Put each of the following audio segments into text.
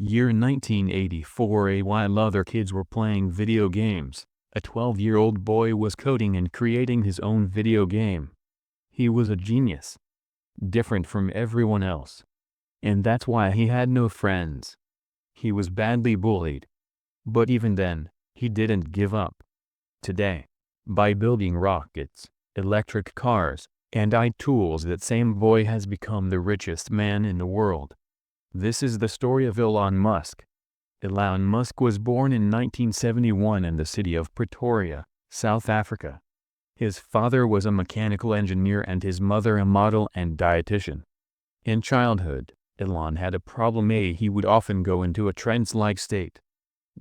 Year 1984. While other kids were playing video games, a 12-year-old boy was coding and creating his own video game. He was a genius, different from everyone else. And that's why he had no friends. He was badly bullied. But even then, he didn't give up. Today, by building rockets, electric cars, and AI tools, that same boy has become the richest man in the world. This is the story of Elon Musk. Elon Musk was born in 1971 in the city of Pretoria, South Africa. His father was a mechanical engineer and his mother a model and dietitian. In childhood, Elon had a problem. He would often go into a trance-like state.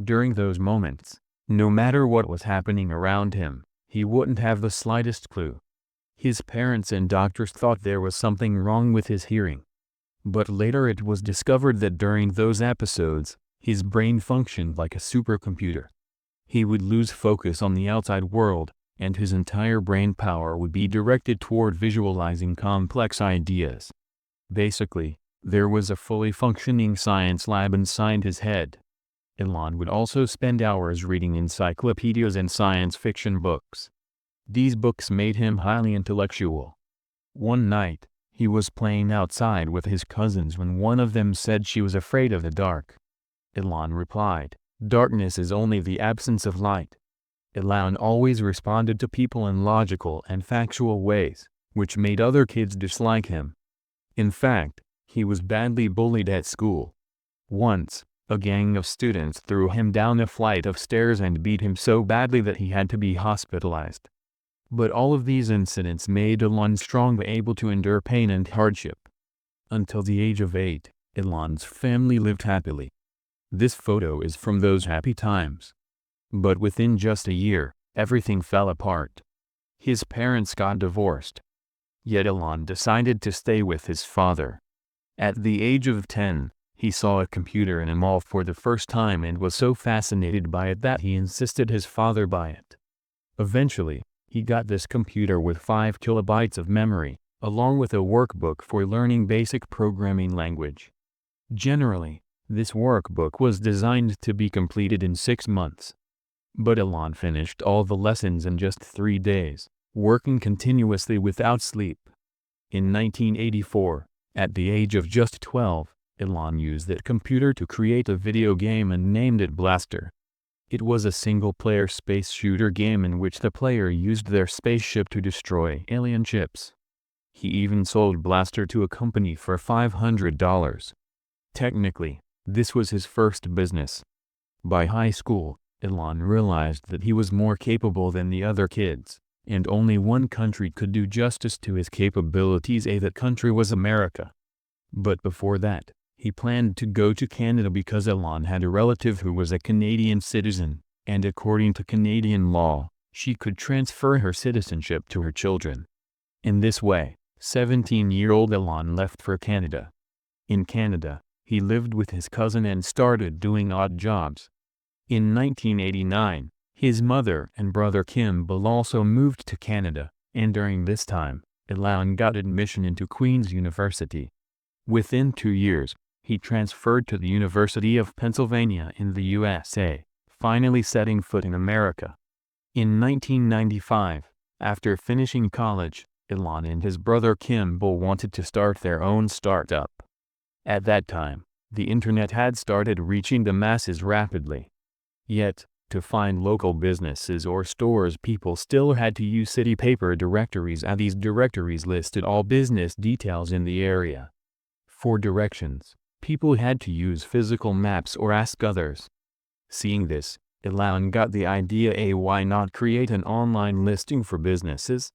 During those moments, no matter what was happening around him, he wouldn't have the slightest clue. His parents and doctors thought there was something wrong with his hearing. But later it was discovered that during those episodes, his brain functioned like a supercomputer. He would lose focus on the outside world, and his entire brain power would be directed toward visualizing complex ideas. Basically, there was a fully functioning science lab inside his head. Elon would also spend hours reading encyclopedias and science fiction books. These books made him highly intellectual. One night, he was playing outside with his cousins when one of them said she was afraid of the dark. Elon replied, "Darkness is only the absence of light." Elon always responded to people in logical and factual ways, which made other kids dislike him. In fact, he was badly bullied at school. Once, a gang of students threw him down a flight of stairs and beat him so badly that he had to be hospitalized. But all of these incidents made Elon strong, able to endure pain and hardship. Until the age of 8, Elon's family lived happily. This photo is from those happy times. But within just a year, everything fell apart. His parents got divorced. Yet Elon decided to stay with his father. At the age of 10, he saw a computer in a mall for the first time and was so fascinated by it that he insisted his father buy it. Eventually, he got this computer with 5 kilobytes of memory, along with a workbook for learning basic programming language. Generally, this workbook was designed to be completed in 6 months. But Elon finished all the lessons in just 3 days, working continuously without sleep. In 1984, at the age of just 12, Elon used that computer to create a video game and named it Blaster. It was a single-player space shooter game in which the player used their spaceship to destroy alien ships. He even sold Blaster to a company for $500. Technically, this was his first business. By high school, Elon realized that he was more capable than the other kids, and only one country could do justice to his capabilities. That country was America. But before that, he planned to go to Canada because Elon had a relative who was a Canadian citizen, and according to Canadian law, she could transfer her citizenship to her children. In this way, 17-year-old Elon left for Canada. In Canada, he lived with his cousin and started doing odd jobs. In 1989, his mother and brother Kimball also moved to Canada, and during this time, Elon got admission into Queen's University. Within 2 years, he transferred to the University of Pennsylvania in the USA, finally setting foot in America. In 1995, after finishing college, Elon and his brother Kimball wanted to start their own startup. At that time, the internet had started reaching the masses rapidly. Yet, to find local businesses or stores, people still had to use city paper directories, and these directories listed all business details in the area. For directions, people had to use physical maps or ask others. Seeing this, Elon got the idea, why not create an online listing for businesses?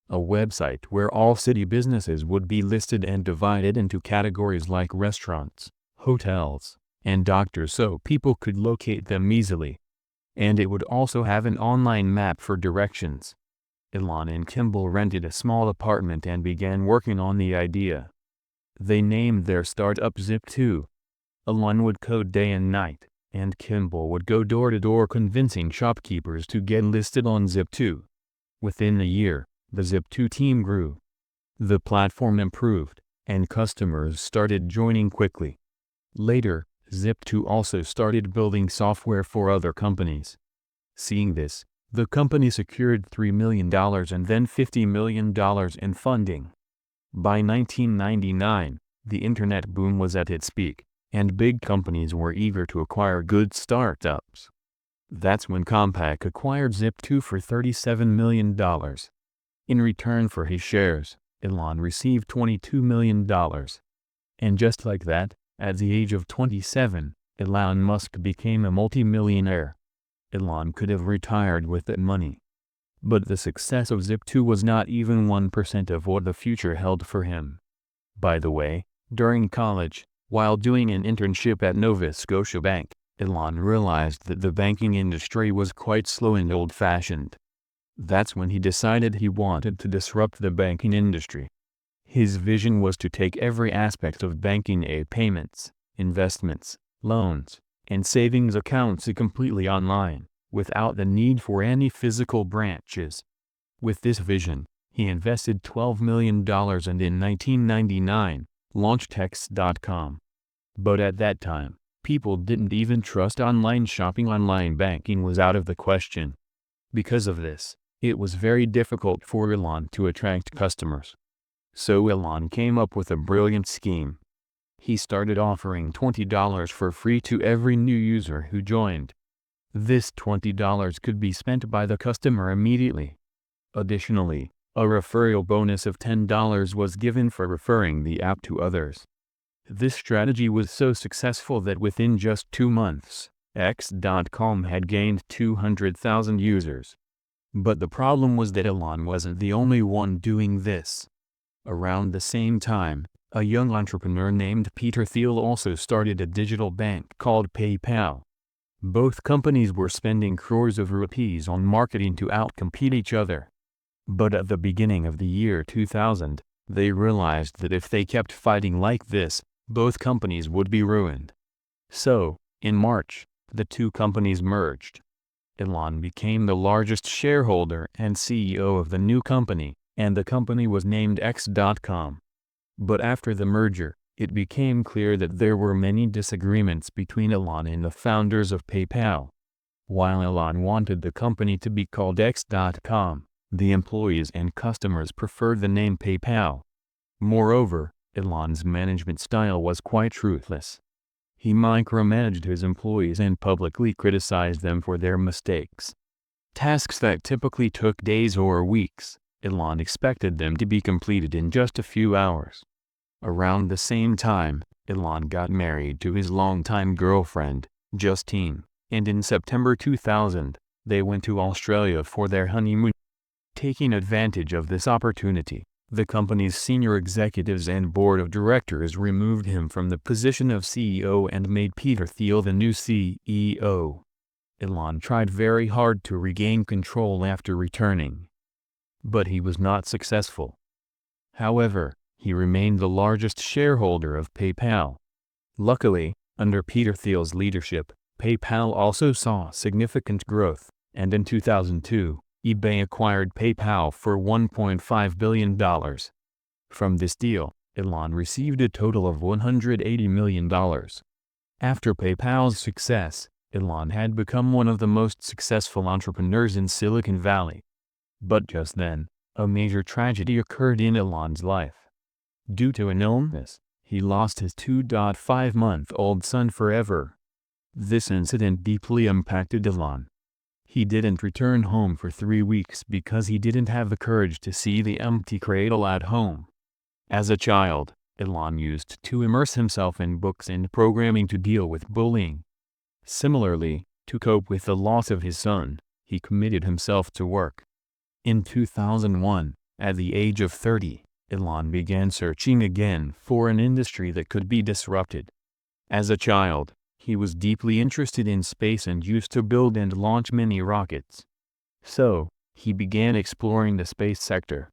A website where all city businesses would be listed and divided into categories like restaurants, hotels, and doctors, so people could locate them easily. And it would also have an online map for directions. Elon and Kimball rented a small apartment and began working on the idea. They named their startup Zip2. Elon would code day and night, and Kimball would go door to door convincing shopkeepers to get listed on Zip2. Within a year, the Zip2 team grew. The platform improved, and customers started joining quickly. Later, Zip2 also started building software for other companies. Seeing this, the company secured $3 million and then $50 million in funding. By 1999, the internet boom was at its peak, and big companies were eager to acquire good startups. That's when Compaq acquired Zip2 for $37 million. In return for his shares, Elon received $22 million. And just like that, at the age of 27, Elon Musk became a multimillionaire. Elon could have retired with that money. But the success of Zip2 was not even 1% of what the future held for him. By the way, during college, while doing an internship at Nova Scotia Bank, Elon realized that the banking industry was quite slow and old-fashioned. That's when he decided he wanted to disrupt the banking industry. His vision was to take every aspect of banking, payments, investments, loans, and savings accounts completely online, without the need for any physical branches. With this vision, he invested $12 million and in 1999, launched X.com. But at that time, people didn't even trust online shopping. Online banking was out of the question. Because of this, it was very difficult for Elon to attract customers. So Elon came up with a brilliant scheme. He started offering $20 for free to every new user who joined. This $20 could be spent by the customer immediately. Additionally, a referral bonus of $10 was given for referring the app to others. This strategy was so successful that within just 2 months, X.com had gained 200,000 users. But the problem was that Elon wasn't the only one doing this. Around the same time, a young entrepreneur named Peter Thiel also started a digital bank called PayPal. Both companies were spending crores of rupees on marketing to outcompete each other. But at the beginning of the year 2000, they realized that if they kept fighting like this, both companies would be ruined. So, in March, the two companies merged. Elon became the largest shareholder and CEO of the new company, and the company was named X.com. But after the merger, it became clear that there were many disagreements between Elon and the founders of PayPal. While Elon wanted the company to be called X.com, the employees and customers preferred the name PayPal. Moreover, Elon's management style was quite ruthless. He micromanaged his employees and publicly criticized them for their mistakes. Tasks that typically took days or weeks, Elon expected them to be completed in just a few hours. Around the same time, Elon got married to his longtime girlfriend, Justine, and in September 2000, they went to Australia for their honeymoon. Taking advantage of this opportunity, the company's senior executives and board of directors removed him from the position of CEO and made Peter Thiel the new CEO. Elon tried very hard to regain control after returning. But he was not successful. However, he remained the largest shareholder of PayPal. Luckily, under Peter Thiel's leadership, PayPal also saw significant growth, and in 2002, eBay acquired PayPal for $1.5 billion. From this deal, Elon received a total of $180 million. After PayPal's success, Elon had become one of the most successful entrepreneurs in Silicon Valley. But just then, a major tragedy occurred in Elon's life. Due to an illness, he lost his 2.5-month-old son forever. This incident deeply impacted Elon. He didn't return home for 3 weeks because he didn't have the courage to see the empty cradle at home. As a child, Elon used to immerse himself in books and programming to deal with bullying. Similarly, to cope with the loss of his son, he committed himself to work. In 2001, at the age of 30, Elon began searching again for an industry that could be disrupted. As a child, he was deeply interested in space and used to build and launch many rockets. So, he began exploring the space sector.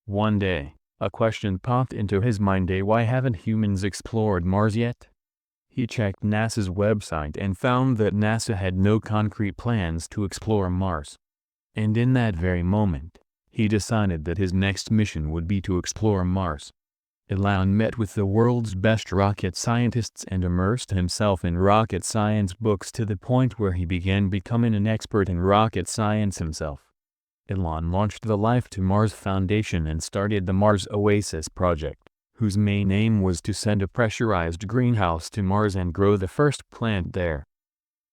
One day, a question popped into his mind: why haven't humans explored Mars yet? He checked NASA's website and found that NASA had no concrete plans to explore Mars. And in that very moment, he decided that his next mission would be to explore Mars. Elon met with the world's best rocket scientists and immersed himself in rocket science books to the point where he began becoming an expert in rocket science himself. Elon launched the Life to Mars Foundation and started the Mars Oasis project, whose main aim was to send a pressurized greenhouse to Mars and grow the first plant there.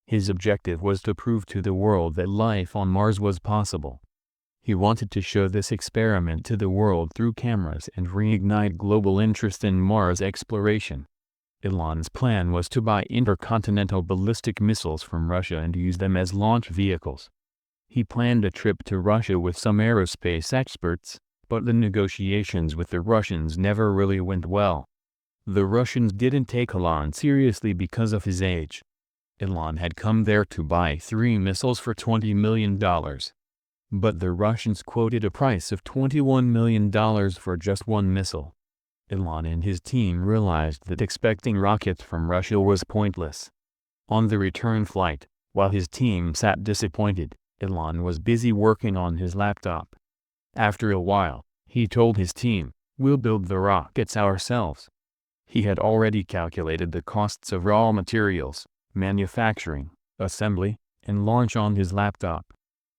His objective was to prove to the world that life on Mars was possible. He wanted to show this experiment to the world through cameras and reignite global interest in Mars exploration. Elon's plan was to buy intercontinental ballistic missiles from Russia and use them as launch vehicles. He planned a trip to Russia with some aerospace experts, but the negotiations with the Russians never really went well. The Russians didn't take Elon seriously because of his age. Elon had come there to buy 3 missiles for $20 million. But the Russians quoted a price of $21 million for just one missile. Elon and his team realized that expecting rockets from Russia was pointless. On the return flight, while his team sat disappointed, Elon was busy working on his laptop. After a while, he told his team, "We'll build the rockets ourselves." He had already calculated the costs of raw materials, manufacturing, assembly, and launch on his laptop.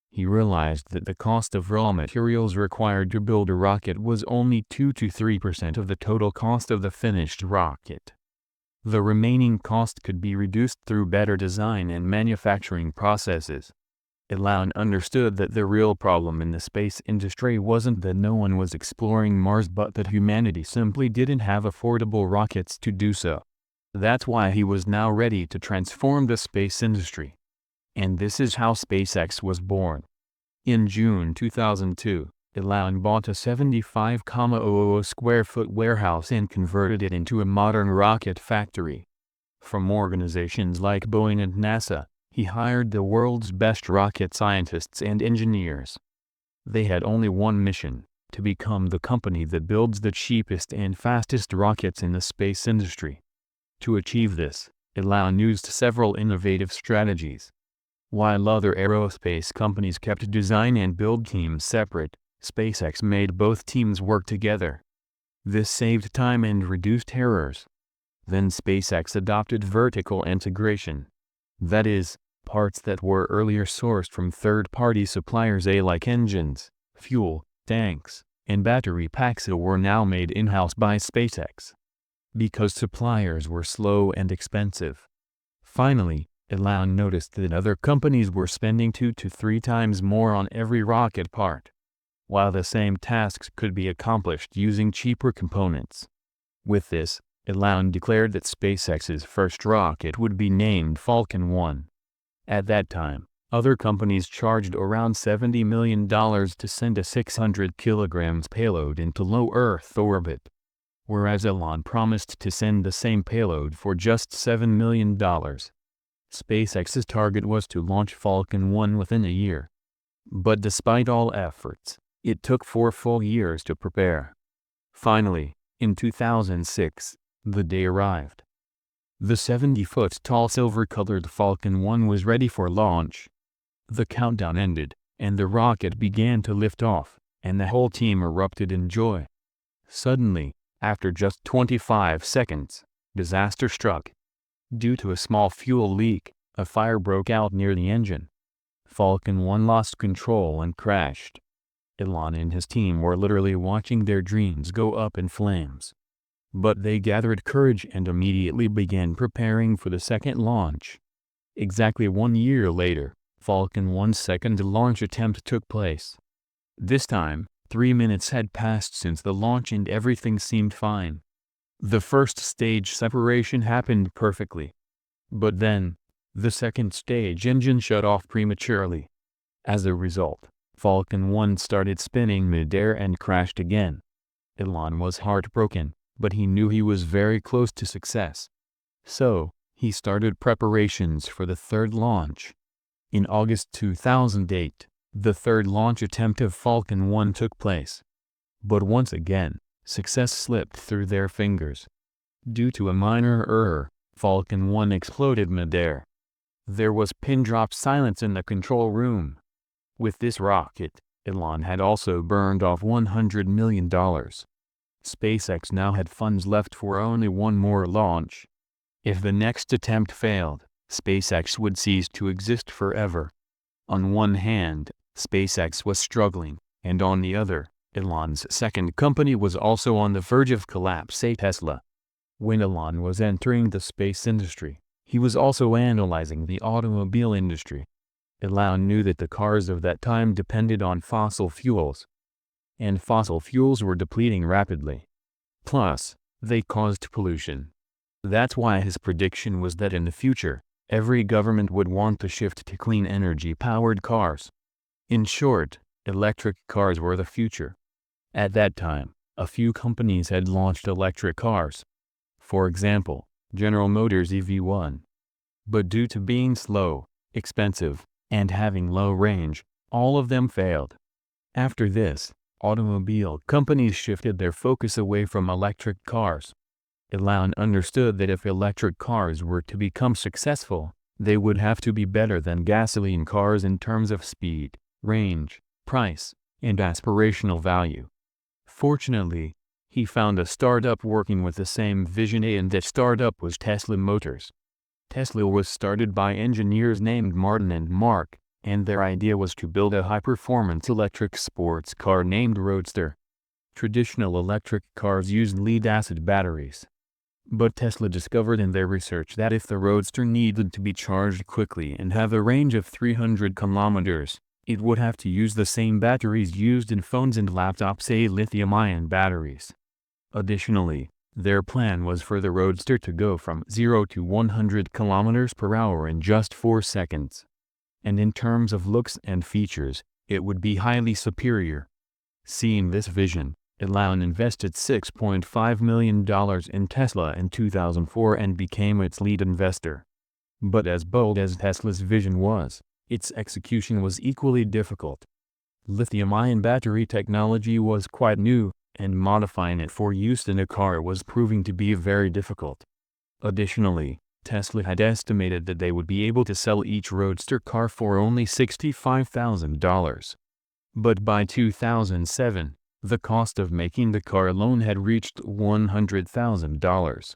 He realized that the cost of raw materials required to build a rocket was only 2 to 3% of the total cost of the finished rocket. The remaining cost could be reduced through better design and manufacturing processes. Elon understood that the real problem in the space industry wasn't that no one was exploring Mars but that humanity simply didn't have affordable rockets to do so. That's why he was now ready to transform the space industry. And this is how SpaceX was born. In June 2002, Elon bought a 75,000 square foot warehouse and converted it into a modern rocket factory. From organizations like Boeing and NASA, he hired the world's best rocket scientists and engineers. They had only one mission: to become the company that builds the cheapest and fastest rockets in the space industry. To achieve this, Elon used several innovative strategies. While other aerospace companies kept design and build teams separate, SpaceX made both teams work together. This saved time and reduced errors. Then SpaceX adopted vertical integration. That is, parts that were earlier sourced from third-party suppliers like engines, fuel, tanks, and battery packs were now made in-house by SpaceX. Because suppliers were slow and expensive. Finally, Elon noticed that other companies were spending 2 to 3 times more on every rocket part, while the same tasks could be accomplished using cheaper components. With this, Elon declared that SpaceX's first rocket would be named Falcon 1. At that time, other companies charged around $70 million to send a 600 kilograms payload into low Earth orbit, whereas Elon promised to send the same payload for just $7 million. SpaceX's target was to launch Falcon 1 within a year. But despite all efforts, it took 4 full years to prepare. Finally, in 2006, the day arrived. The 70-foot-tall silver-colored Falcon 1 was ready for launch. The countdown ended, and the rocket began to lift off, and the whole team erupted in joy. Suddenly, after just 25 seconds, disaster struck. Due to a small fuel leak, a fire broke out near the engine. Falcon 1 lost control and crashed. Elon and his team were literally watching their dreams go up in flames. But they gathered courage and immediately began preparing for the second launch. Exactly 1 year later, Falcon 1's second launch attempt took place. This time, 3 minutes had passed since the launch and everything seemed fine. The first stage separation happened perfectly. But then, the second stage engine shut off prematurely. As a result, Falcon 1 started spinning mid-air and crashed again. Elon was heartbroken, but he knew he was very close to success. So, he started preparations for the third launch. In August 2008, the third launch attempt of Falcon 1 took place. But once again, success slipped through their fingers. Due to a minor error, Falcon 1 exploded mid-air. There was pin-drop silence in the control room. With this rocket, Elon had also burned off $100 million. SpaceX now had funds left for only one more launch. If the next attempt failed, SpaceX would cease to exist forever. On one hand, SpaceX was struggling, and on the other, Elon's second company was also on the verge of collapse, Tesla. When Elon was entering the space industry, he was also analyzing the automobile industry. Elon knew that the cars of that time depended on fossil fuels, and fossil fuels were depleting rapidly. Plus, they caused pollution. That's why his prediction was that in the future, every government would want to shift to clean energy-powered cars. In short, electric cars were the future. At that time, a few companies had launched electric cars. For example, General Motors EV1. But due to being slow, expensive, and having low range, all of them failed. After this, automobile companies shifted their focus away from electric cars. Elon understood that if electric cars were to become successful, they would have to be better than gasoline cars in terms of speed, range, price, and aspirational value. Fortunately, he found a startup working with the same vision, and that startup was Tesla Motors. Tesla was started by engineers named Martin and Mark, and their idea was to build a high-performance electric sports car named Roadster. Traditional electric cars used lead-acid batteries. But Tesla discovered in their research that if the Roadster needed to be charged quickly and have a range of 300 kilometers, it would have to use the same batteries used in phones and laptops, say lithium-ion batteries. Additionally, their plan was for the Roadster to go from 0 to 100 kilometers per hour in just 4 seconds. And in terms of looks and features, it would be highly superior. Seeing this vision, Elon invested $6.5 million in Tesla in 2004 and became its lead investor. But as bold as Tesla's vision was, its execution was equally difficult. Lithium-ion battery technology was quite new, and modifying it for use in a car was proving to be very difficult. Additionally, Tesla had estimated that they would be able to sell each Roadster car for only $65,000. But by 2007, the cost of making the car alone had reached $100,000.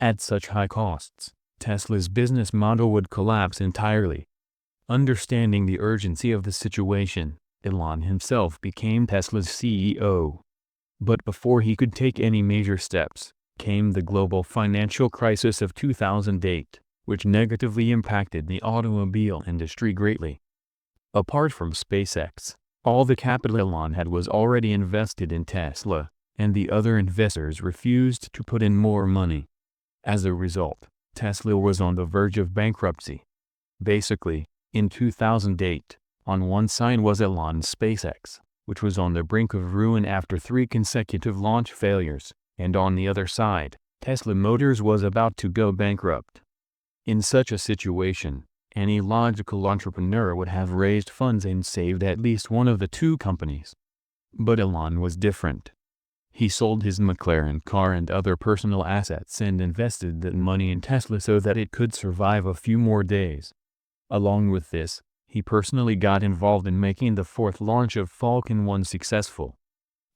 At such high costs, Tesla's business model would collapse entirely. Understanding the urgency of the situation, Elon himself became Tesla's CEO. But before he could take any major steps, came the global financial crisis of 2008, which negatively impacted the automobile industry greatly. Apart from SpaceX, all the capital Elon had was already invested in Tesla, and the other investors refused to put in more money. As a result, Tesla was on the verge of bankruptcy. Basically, in 2008, on one side was Elon's SpaceX, which was on the brink of ruin after 3 consecutive launch failures, and on the other side, Tesla Motors was about to go bankrupt. In such a situation, any logical entrepreneur would have raised funds and saved at least one of the two companies. But Elon was different. He sold his McLaren car and other personal assets and invested that money in Tesla so that it could survive a few more days. Along with this, he personally got involved in making the 4th launch of Falcon 1 successful.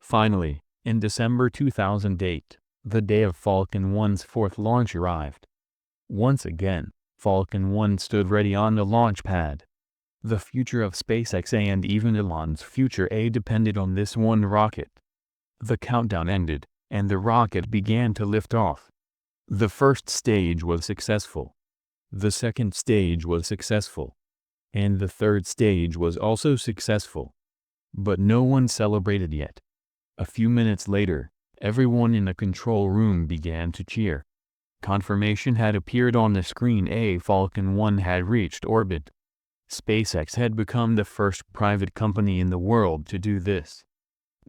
Finally, in December 2008, the day of Falcon 1's 4th launch arrived. Once again, Falcon 1 stood ready on the launch pad. The future of SpaceX and even Elon's future depended on this one rocket. The countdown ended, and the rocket began to lift off. The first stage was successful. The second stage was successful. And the third stage was also successful. But no one celebrated yet. A few minutes later, everyone in the control room began to cheer. Confirmation had appeared on the screen: Falcon 1 had reached orbit. SpaceX had become the first private company in the world to do this.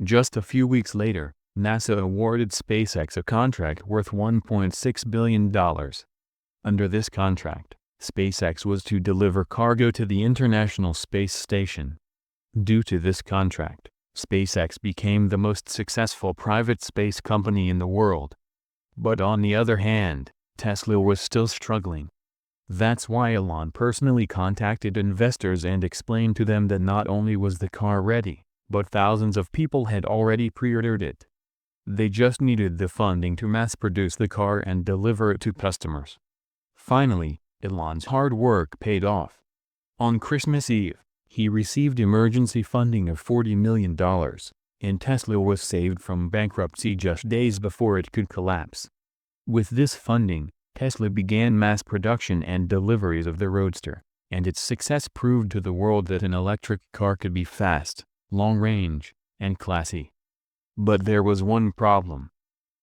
Just a few weeks later, NASA awarded SpaceX a contract worth $1.6 billion. Under this contract, SpaceX was to deliver cargo to the International Space Station. Due to this contract, SpaceX became the most successful private space company in the world. But on the other hand, Tesla was still struggling. That's why Elon personally contacted investors and explained to them that not only was the car ready, but thousands of people had already pre-ordered it. They just needed the funding to mass-produce the car and deliver it to customers. Finally, Elon's hard work paid off. On Christmas Eve, he received emergency funding of $40 million, and Tesla was saved from bankruptcy just days before it could collapse. With this funding, Tesla began mass production and deliveries of the Roadster, and its success proved to the world that an electric car could be fast, long-range, and classy. But there was one problem.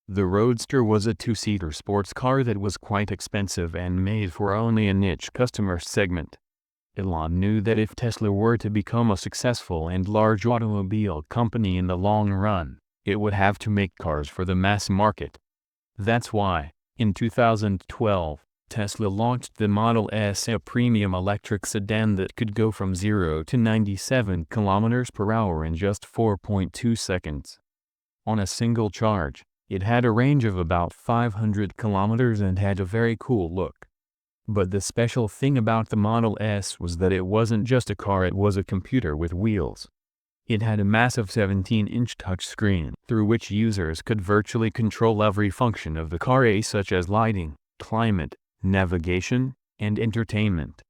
The Roadster was a two-seater sports car that was quite expensive and made for only a niche customer segment. Elon knew that if Tesla were to become a successful and large automobile company in the long run, it would have to make cars for the mass market. That's why, in 2012, Tesla launched the Model S, a premium electric sedan that could go from 0 to 97 km/h in just 4.2 seconds. On a single charge, it had a range of about 500 kilometers and had a very cool look. But the special thing about the Model S was that it wasn't just a car, it was a computer with wheels. It had a massive 17-inch touchscreen through which users could virtually control every function of the car, such as lighting, climate, navigation, and entertainment.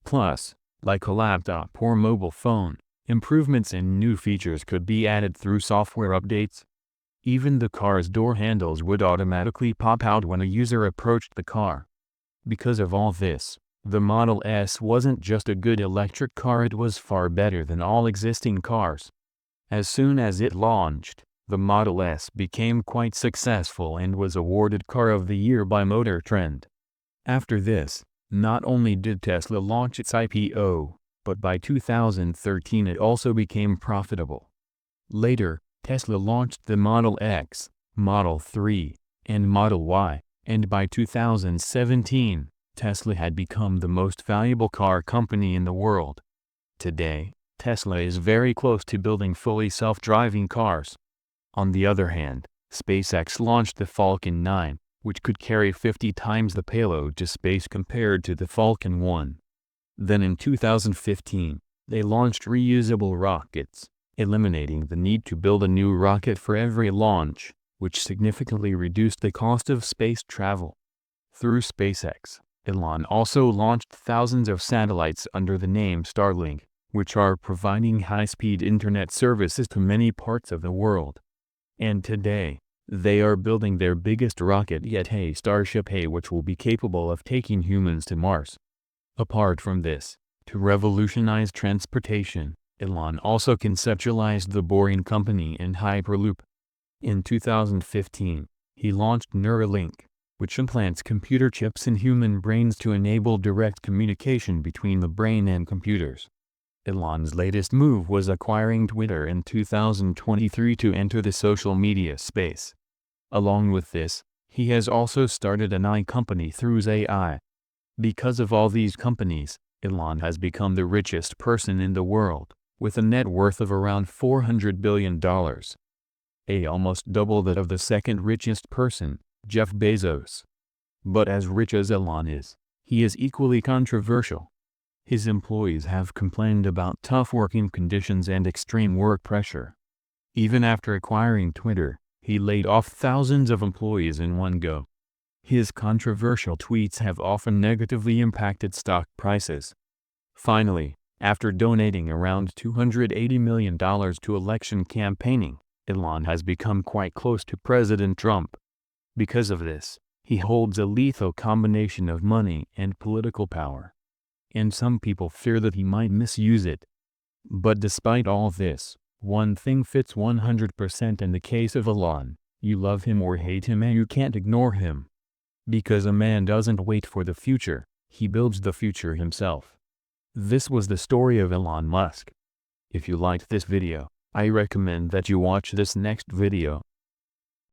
Plus, like a laptop or mobile phone, improvements and new features could be added through software updates. Even the car's door handles would automatically pop out when a user approached the car. Because of all this, the Model S wasn't just a good electric car, it was far better than all existing cars. As soon as it launched, the Model S became quite successful and was awarded Car of the Year by Motor Trend. After this, not only did Tesla launch its IPO, but by 2013 it also became profitable. Later, Tesla launched the Model X, Model 3, and Model Y, and by 2017, Tesla had become the most valuable car company in the world. Today, Tesla is very close to building fully self-driving cars. On the other hand, SpaceX launched the Falcon 9, which could carry 50 times the payload to space compared to the Falcon 1. Then in 2015, they launched reusable rockets, eliminating the need to build a new rocket for every launch, which significantly reduced the cost of space travel. Through SpaceX, Elon also launched thousands of satellites under the name Starlink, which are providing high-speed internet services to many parts of the world. And today, they are building their biggest rocket yet, Starship, which will be capable of taking humans to Mars. Apart from this, to revolutionize transportation, Elon also conceptualized the Boring Company and Hyperloop. In 2015, he launched Neuralink, which implants computer chips in human brains to enable direct communication between the brain and computers. Elon's latest move was acquiring Twitter in 2023 to enter the social media space. Along with this, he has also started an AI company through AI. Because of all these companies, Elon has become the richest person in the world, with a net worth of around $400 billion. Almost double that of the second richest person, Jeff Bezos. But as rich as Elon is, he is equally controversial. His employees have complained about tough working conditions and extreme work pressure. Even after acquiring Twitter, he laid off thousands of employees in one go. His controversial tweets have often negatively impacted stock prices. Finally, after donating around $280 million to election campaigning, Elon has become quite close to President Trump. Because of this, he holds a lethal combination of money and political power. And some people fear that he might misuse it. But despite all this, one thing fits 100% in the case of Elon: you love him or hate him and you can't ignore him. Because a man doesn't wait for the future, he builds the future himself. This was the story of Elon Musk. If you liked this video, I recommend that you watch this next video.